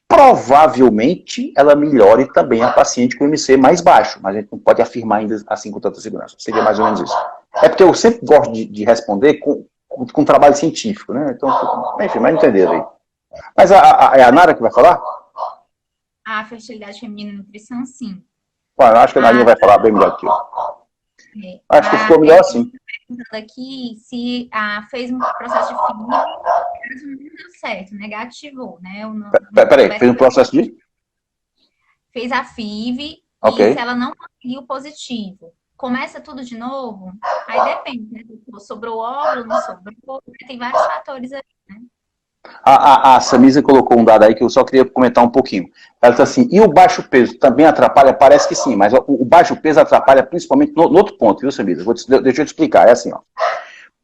Provavelmente ela melhore também a paciente com IMC mais baixo, mas a gente não pode afirmar ainda assim com tanta segurança. Seria mais ou menos isso. É porque eu sempre gosto de responder com trabalho científico, né? Então, enfim, mas entenderam aí. Mas é a Nara que vai falar? A fertilidade feminina e nutrição, sim. Ué, eu acho que a Narinha vai falar bem melhor que eu. Acho que ficou melhor assim. Aqui se fez um processo de FIV, caso não deu certo, negativou, né? Peraí, fez um processo de? Fez a FIV, okay. E se ela não conseguiu positivo, começa tudo de novo? Aí depende, né? Sobrou óvulo, não sobrou, tem vários fatores aí, né? A Samisa colocou um dado aí que eu só queria comentar um pouquinho. Ela disse assim, e o baixo peso também atrapalha? Parece que sim, mas o baixo peso atrapalha principalmente no outro ponto, viu, Samisa? Deixa eu te explicar, é assim, ó.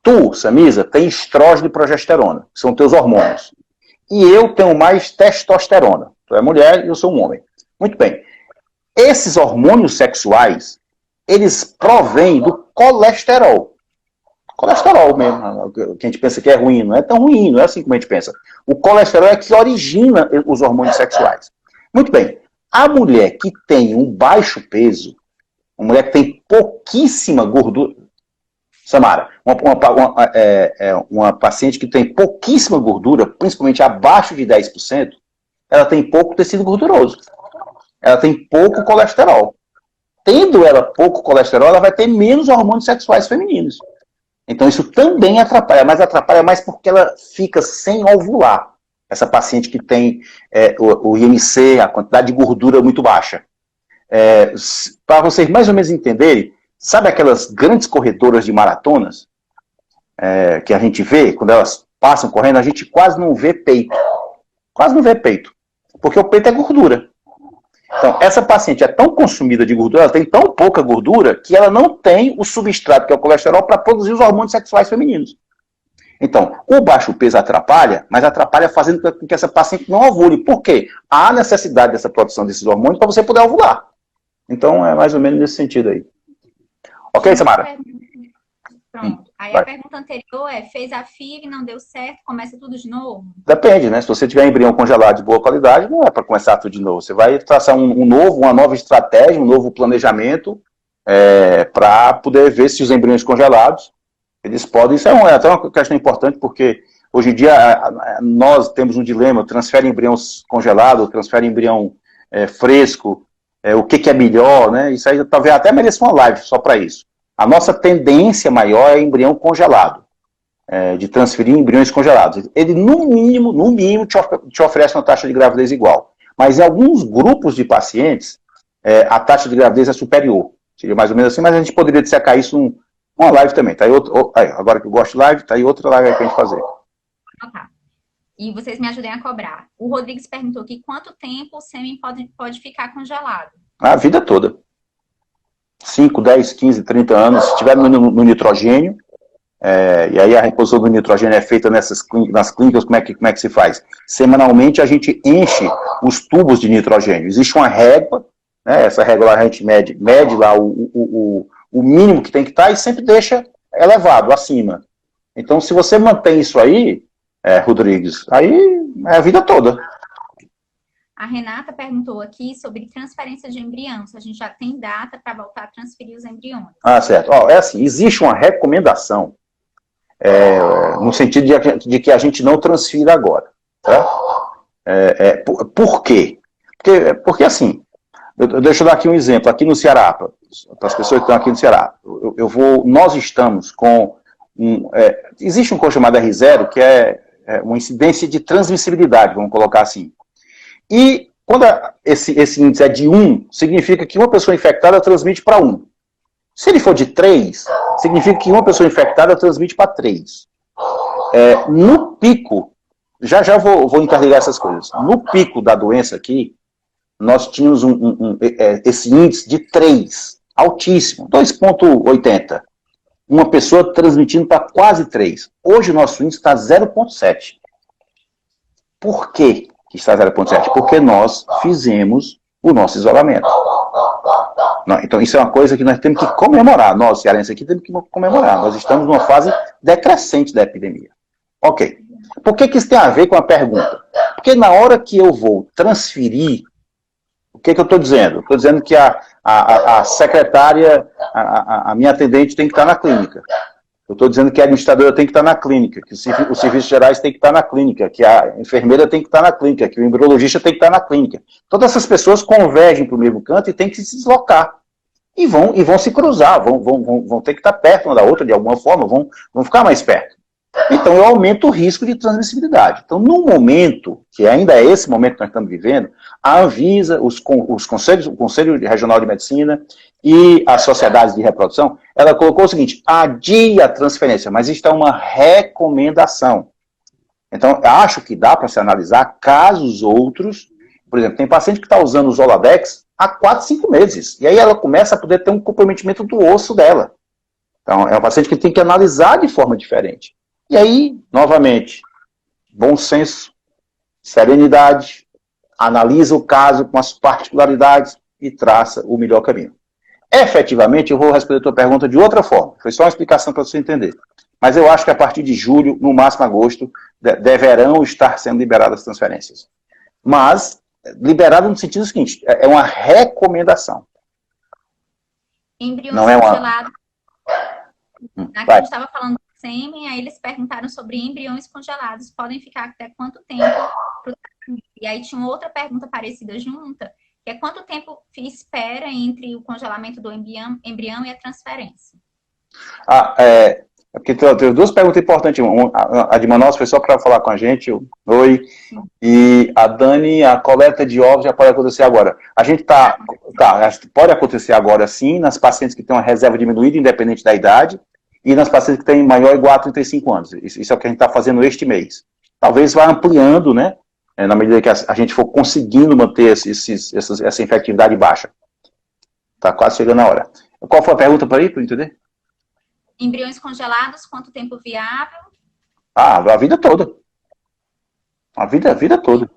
Tu, Samisa, tem estrógeno e progesterona, que são teus hormônios. E eu tenho mais testosterona. Tu é mulher e eu sou um homem. Muito bem. Esses hormônios sexuais, eles provêm do colesterol. Colesterol mesmo, que a gente pensa que é ruim, não é tão ruim, não é assim como a gente pensa. O colesterol é que origina os hormônios sexuais. Muito bem, a mulher que tem um baixo peso, uma mulher que tem pouquíssima gordura, Samara, uma paciente que tem pouquíssima gordura, principalmente abaixo de 10%, ela tem pouco tecido gorduroso, ela tem pouco colesterol. Tendo ela pouco colesterol, ela vai ter menos hormônios sexuais femininos. Então isso também atrapalha, mas atrapalha mais porque ela fica sem ovular. Essa paciente que tem o IMC, a quantidade de gordura muito baixa. Para vocês mais ou menos entenderem, sabe aquelas grandes corredoras de maratonas que a gente vê, quando elas passam correndo, a gente quase não vê peito. Quase não vê peito. Porque o peito é gordura. Então, essa paciente é tão consumida de gordura, ela tem tão pouca gordura, que ela não tem o substrato, que é o colesterol, para produzir os hormônios sexuais femininos. Então, o baixo peso atrapalha, mas atrapalha fazendo com que essa paciente não ovule. Por quê? Há necessidade dessa produção desses hormônios para você poder ovular. Então, é mais ou menos nesse sentido aí. Ok, Samara? Pronto. Aí a pergunta anterior fez a FIV, não deu certo, começa tudo de novo? Depende, né? Se você tiver embrião congelado de boa qualidade, não é para começar tudo de novo. Você vai traçar uma nova estratégia, um novo planejamento para poder ver se os embriões congelados, eles podem... Isso é até uma questão importante, porque hoje em dia nós temos um dilema, transfere embrião congelado, transfere embrião fresco, o que é melhor, né? Isso aí talvez até mereça uma live só para isso. A nossa tendência maior é embrião congelado, de transferir embriões congelados. Ele, no mínimo, te oferece uma taxa de gravidez igual. Mas em alguns grupos de pacientes, a taxa de gravidez é superior. Seria mais ou menos assim, mas a gente poderia dissecar isso numa live também. Tá aí agora que eu gosto de live, tá aí outra live pra gente fazer. Tá. E vocês me ajudem a cobrar. O Rodrigues perguntou aqui quanto tempo o sêmen pode ficar congelado? A vida toda. 5, 10, 15, 30 anos, se estiver no nitrogênio, e aí a reposição do nitrogênio é feita nas clínicas, como é que se faz? Semanalmente a gente enche os tubos de nitrogênio. Existe uma régua, né, essa régua lá a gente mede lá o mínimo que tem que estar e sempre deixa elevado, acima. Então se você mantém isso aí, Rodrigues, aí é a vida toda. A Renata perguntou aqui sobre transferência de embrião, se a gente já tem data para voltar a transferir os embriões. Certo. É assim, existe uma recomendação no sentido de que a gente não transfira agora. Tá? Por quê? Porque assim, deixa eu dar aqui um exemplo. Aqui no Ceará, para as pessoas que estão aqui no Ceará, nós estamos com... existe um coisa chamado R0, que é uma incidência de transmissibilidade, vamos colocar assim. E quando esse índice é de 1, significa que uma pessoa infectada transmite para 1. Se ele for de 3, significa que uma pessoa infectada transmite para 3. No pico, já vou interligar essas coisas. No pico da doença aqui, nós tínhamos esse índice de 3, altíssimo, 2,80. Uma pessoa transmitindo para quase 3. Hoje o nosso índice está 0,7. Por quê que está 0,7? Porque nós fizemos o nosso isolamento. Então isso é uma coisa que nós temos que comemorar. Nós, cearenses aqui, temos que comemorar. Nós estamos numa fase decrescente da epidemia. Ok. Por que isso tem a ver com a pergunta? Porque na hora que eu vou transferir, o que eu estou dizendo? Estou dizendo que a secretária, a minha atendente tem que estar na clínica. Eu estou dizendo que a administradora tem que estar na clínica, que os serviços gerais tem que estar na clínica, que a enfermeira tem que estar na clínica, que o embriologista tem que estar na clínica. Todas essas pessoas convergem para o mesmo canto e têm que se deslocar. E vão se cruzar, vão ter que estar perto uma da outra de alguma forma, vão ficar mais perto. Então eu aumento o risco de transmissibilidade. Então no momento, que ainda é esse momento que nós estamos vivendo, a Anvisa, os conselhos, o Conselho Regional de Medicina e as sociedades de reprodução, ela colocou o seguinte: adie a transferência, mas isto é uma recomendação. Então, eu acho que dá para se analisar casos outros. Por exemplo, tem paciente que está usando o Zoladex há 4, 5 meses, e aí ela começa a poder ter um comprometimento do osso dela. Então, é um paciente que tem que analisar de forma diferente. E aí, novamente, bom senso, serenidade, analisa o caso com as particularidades e traça o melhor caminho. Efetivamente, eu vou responder a tua pergunta de outra forma. Foi só uma explicação para você entender. Mas eu acho que a partir de julho, no máximo agosto, deverão estar sendo liberadas as transferências. Mas, liberado no sentido seguinte, é uma recomendação. Embriões não é congelados. Aqui a gente estava falando do sêmen, aí eles perguntaram sobre embriões congelados. Podem ficar até quanto tempo? E aí tinha outra pergunta parecida junta, que é quanto tempo espera entre o congelamento do embrião e a transferência? Porque tem duas perguntas importantes. A de Manaus foi só para falar com a gente, oi. E a Dani, a coleta de ovos já pode acontecer agora. A gente pode acontecer agora sim, nas pacientes que têm uma reserva diminuída, independente da idade, e nas pacientes que têm maior ou igual a 35 anos. Isso é o que a gente está fazendo este mês. Talvez vá ampliando, né? Na medida que a gente for conseguindo manter essa infectividade baixa. Está quase chegando a hora. Qual foi a pergunta para entender? Embriões congelados, quanto tempo viável? A vida toda. A vida toda.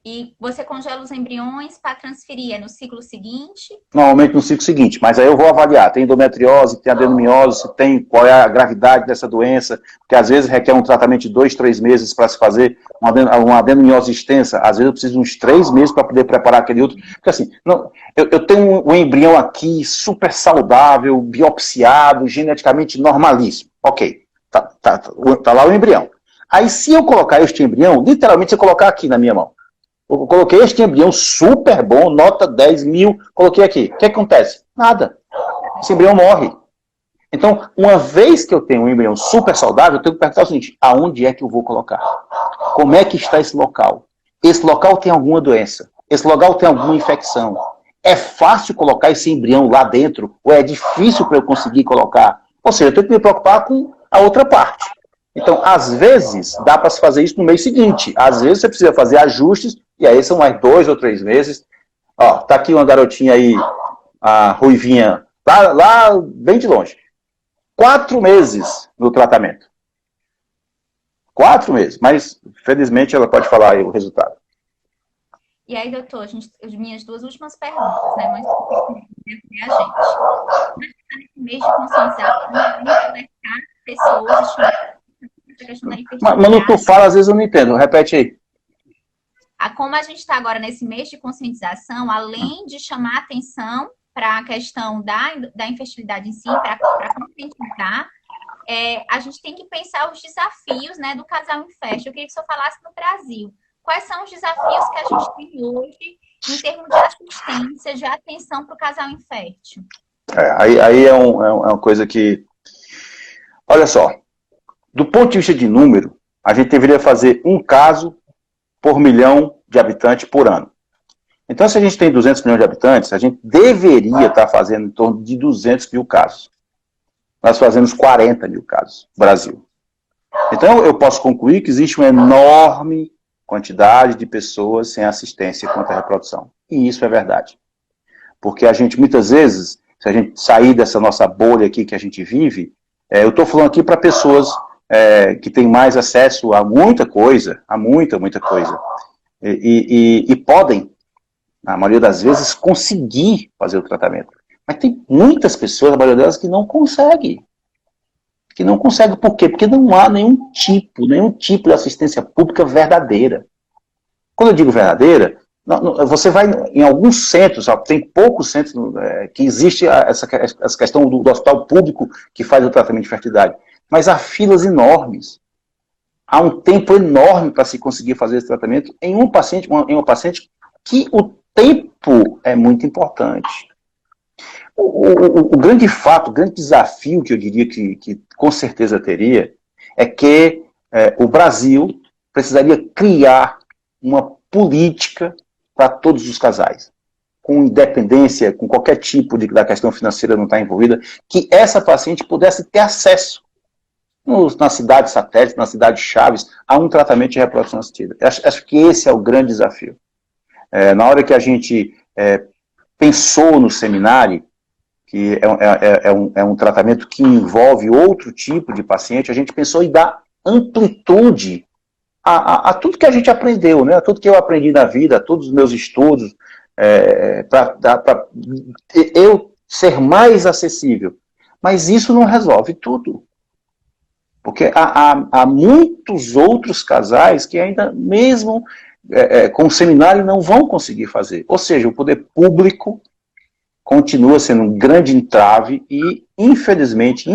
E você congela os embriões para transferir no ciclo seguinte? Normalmente no ciclo seguinte, mas aí eu vou avaliar, tem endometriose, tem adenomiose, tem qual é a gravidade dessa doença, porque às vezes requer um tratamento de 2, 3 meses para se fazer uma adenomiose extensa, às vezes eu preciso de uns 3 meses para poder preparar aquele outro, porque assim, não, eu tenho um embrião aqui super saudável, biopsiado, geneticamente normalíssimo, ok, tá lá o embrião. Aí se eu colocar este embrião, literalmente se eu colocar aqui na minha mão, eu coloquei este embrião super bom, nota 10 mil, coloquei aqui. O que acontece? Nada. Esse embrião morre. Então, uma vez que eu tenho um embrião super saudável, eu tenho que perguntar o seguinte, aonde é que eu vou colocar? Como é que está esse local? Esse local tem alguma doença? Esse local tem alguma infecção? É fácil colocar esse embrião lá dentro? Ou é difícil para eu conseguir colocar? Ou seja, eu tenho que me preocupar com a outra parte. Então, às vezes, dá para se fazer isso no mês seguinte. Às vezes, você precisa fazer ajustes, e aí são mais 2 ou 3 meses. Ó, tá aqui uma garotinha aí, a Ruivinha, lá bem de longe. 4 meses no tratamento. 4 meses, mas, felizmente, ela pode falar aí o resultado. E aí, doutor, minhas 2 últimas perguntas, né? Mas a gente. Nesse mês de conscientização, pessoas Mas tu fala, às vezes eu não entendo. Repete aí. Como a gente está agora nesse mês de conscientização, além de chamar atenção para a questão da infertilidade em si, para conscientizar, a gente tem que pensar os desafios, né, do casal infértil. Eu queria que o senhor falasse no Brasil. Quais são os desafios que a gente tem hoje em termos de assistência, de atenção para o casal infértil? Aí é uma coisa que... Olha só, do ponto de vista de número, a gente deveria fazer um caso por milhão de habitantes por ano. Então, se a gente tem 200 milhões de habitantes, a gente deveria estar fazendo em torno de 200 mil casos. Nós fazemos 40 mil casos no Brasil. Então, eu posso concluir que existe uma enorme quantidade de pessoas sem assistência quanto à reprodução. E isso é verdade. Porque a gente, muitas vezes, se a gente sair dessa nossa bolha aqui que a gente vive, eu estou falando aqui para pessoas que têm mais acesso a muita coisa, a muita coisa. E podem, na maioria das vezes, conseguir fazer o tratamento. Mas tem muitas pessoas, a maioria delas, que não conseguem. Que não conseguem por quê? Porque não há nenhum tipo de assistência pública verdadeira. Quando eu digo verdadeira, você vai em alguns centros, tem poucos centros que existe essa questão do hospital público que faz o tratamento de fertilidade. Mas há filas enormes. Há um tempo enorme para se conseguir fazer esse tratamento em uma paciente que o tempo é muito importante. O grande fato, o grande desafio que eu diria que com certeza teria é que o Brasil precisaria criar uma política para todos os casais, com independência, com qualquer tipo da questão financeira não estar envolvida, que essa paciente pudesse ter acesso na cidade satélite, na cidade Chaves, a um tratamento de reprodução assistida. Acho que esse é o grande desafio. Na hora que a gente pensou no seminário, que é um tratamento que envolve outro tipo de paciente, a gente pensou em dar amplitude a tudo que a gente aprendeu, né? A tudo que eu aprendi na vida, a todos os meus estudos, para eu ser mais acessível. Mas isso não resolve tudo. Porque há muitos outros casais que ainda, mesmo com o seminário, não vão conseguir fazer. Ou seja, o poder público continua sendo um grande entrave e, infelizmente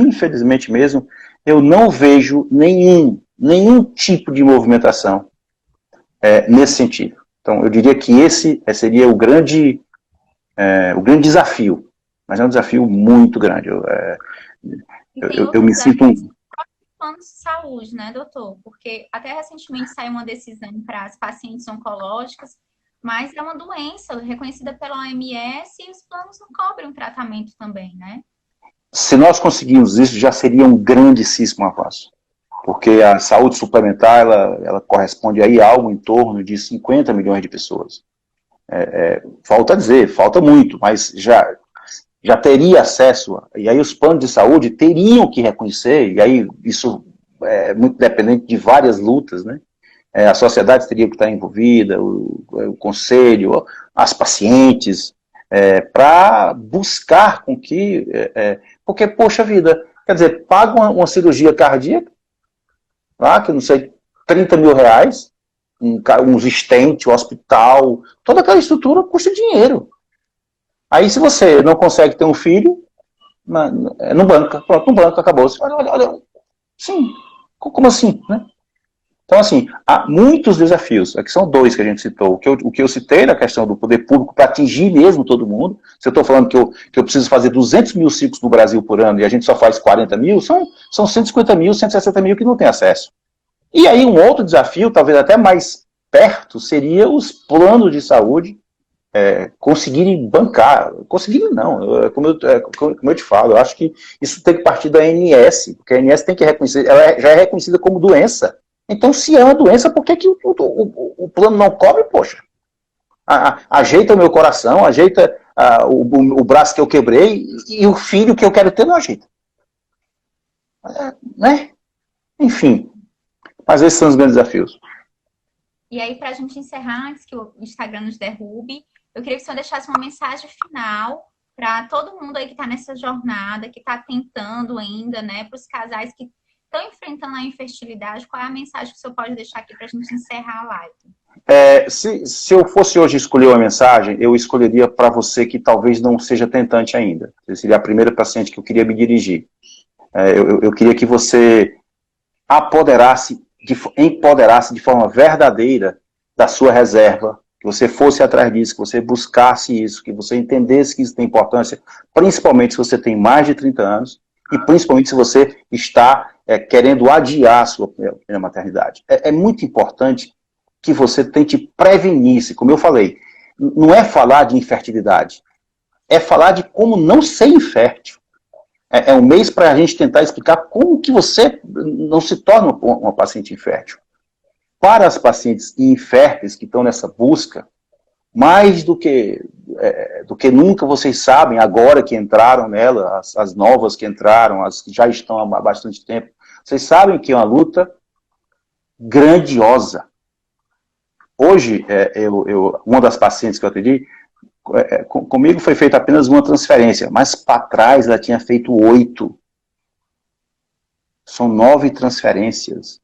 mesmo, eu não vejo nenhum tipo de movimentação nesse sentido. Então, eu diria que esse seria o grande desafio, mas é um desafio muito grande. Eu me sinto planos de saúde, né, doutor? Porque até recentemente saiu uma decisão para as pacientes oncológicas, mas é uma doença reconhecida pela OMS e os planos não cobrem um tratamento também, né? Se nós conseguirmos isso, já seria um grandíssimo avanço. Porque a saúde suplementar, ela corresponde aí a algo em torno de 50 milhões de pessoas. Falta dizer, falta muito, mas já teria acesso, e aí os planos de saúde teriam que reconhecer, e aí isso é muito dependente de várias lutas, né? a sociedade teria que estar envolvida, o conselho, as pacientes, para buscar com que... porque, poxa vida, quer dizer, paga uma cirurgia cardíaca, lá, que eu não sei, 30 mil reais, uns stents, o hospital, toda aquela estrutura custa dinheiro. Aí se você não consegue ter um filho, não banca, pronto, não banca, acabou. Olha, sim, como assim, né? Então, assim, há muitos desafios. Aqui são dois que a gente citou. O que eu citei na questão do poder público para atingir mesmo todo mundo. Se eu estou falando que eu preciso fazer 200 mil ciclos no Brasil por ano e a gente só faz 40 mil, são 150 mil, 160 mil que não tem acesso. E aí um outro desafio, talvez até mais perto, seria os planos de saúde conseguirem bancar. Conseguirem não, como eu te falo, eu acho que isso tem que partir da ANS, porque a ANS tem que reconhecer, ela já é reconhecida como doença. Então, se é uma doença, por que o plano não cobre, poxa? Ajeita o meu coração, ajeita o braço que eu quebrei e o filho que eu quero ter não ajeita. Né? Enfim, mas esses são os grandes desafios. E aí, para a gente encerrar, antes que o Instagram nos derrube, eu queria que o senhor deixasse uma mensagem final para todo mundo aí que está nessa jornada, que está tentando ainda, né, para os casais que estão enfrentando a infertilidade. Qual é a mensagem que o senhor pode deixar aqui para a gente encerrar a live? Se eu fosse hoje escolher uma mensagem, eu escolheria para você que talvez não seja tentante ainda. Você seria a primeira paciente que eu queria me dirigir. Eu queria que você empoderasse de forma verdadeira da sua reserva, que você fosse atrás disso, que você buscasse isso, que você entendesse que isso tem importância, principalmente se você tem mais de 30 anos, e principalmente se você está querendo adiar a sua primeira maternidade. É muito importante que você tente prevenir-se, como eu falei. Não é falar de infertilidade, é falar de como não ser infértil. É um mês para a gente tentar explicar como que você não se torna uma paciente infértil. Para as pacientes inférteis que estão nessa busca, mais do que nunca vocês sabem, agora que entraram nela, as novas que entraram, as que já estão há bastante tempo, vocês sabem que é uma luta grandiosa. Hoje, uma das pacientes que eu atendi, comigo foi feita apenas uma transferência, mas para trás ela tinha feito 8. São 9 transferências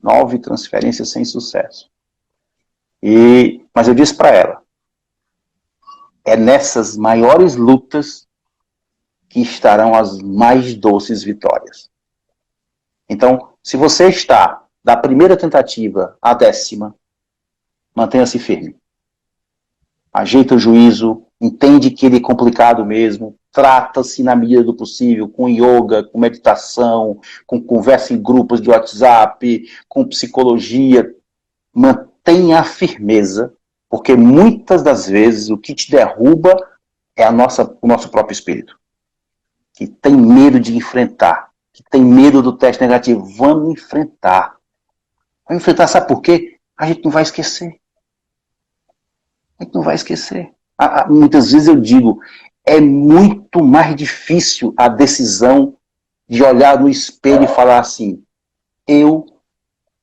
sem sucesso. Mas eu disse para ela, é nessas maiores lutas que estarão as mais doces vitórias. Então, se você está da primeira tentativa à 10ª, mantenha-se firme. Ajeita o juízo, entende que ele é complicado mesmo, trata-se na medida do possível, com yoga, com meditação, com conversa em grupos de WhatsApp, com psicologia. Mantenha a firmeza, porque muitas das vezes o que te derruba é o nosso próprio espírito, que tem medo de enfrentar, que tem medo do teste negativo. Vamos enfrentar. Vamos enfrentar, sabe por quê? A gente não vai esquecer. A gente não vai esquecer. Muitas vezes eu digo, é muito mais difícil a decisão de olhar no espelho e falar assim, eu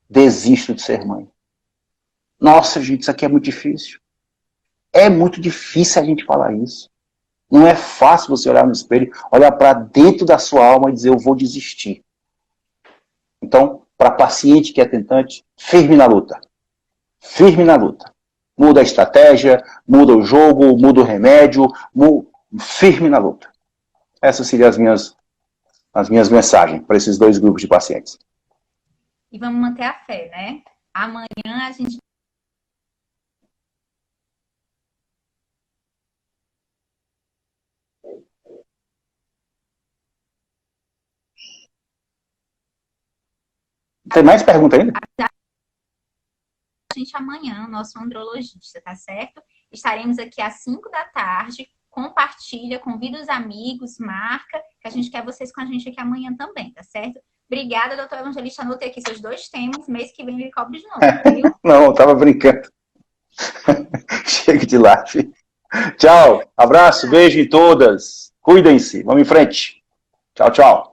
desisto de ser mãe. Nossa, gente, isso aqui é muito difícil. É muito difícil a gente falar isso. Não é fácil você olhar no espelho, olhar para dentro da sua alma e dizer, eu vou desistir. Então, para paciente que é tentante, firme na luta. Firme na luta. Muda a estratégia, muda o jogo, muda o remédio, firme na luta. Essas seriam as minhas mensagens para esses 2 grupos de pacientes. E vamos manter a fé, né? Amanhã a gente... Tem mais pergunta ainda? A gente amanhã, nosso andrologista, tá certo? Estaremos aqui às 5 da tarde. Compartilha, convida os amigos, marca, que a gente quer vocês com a gente aqui amanhã também, tá certo? Obrigada, doutor Evangelista. Anotei aqui seus 2 temas. Mês que vem ele cobre de novo, viu? Não, eu tava brincando. Chega de live. Tchau, abraço, beijo em todas. Cuidem-se, vamos em frente. Tchau, tchau.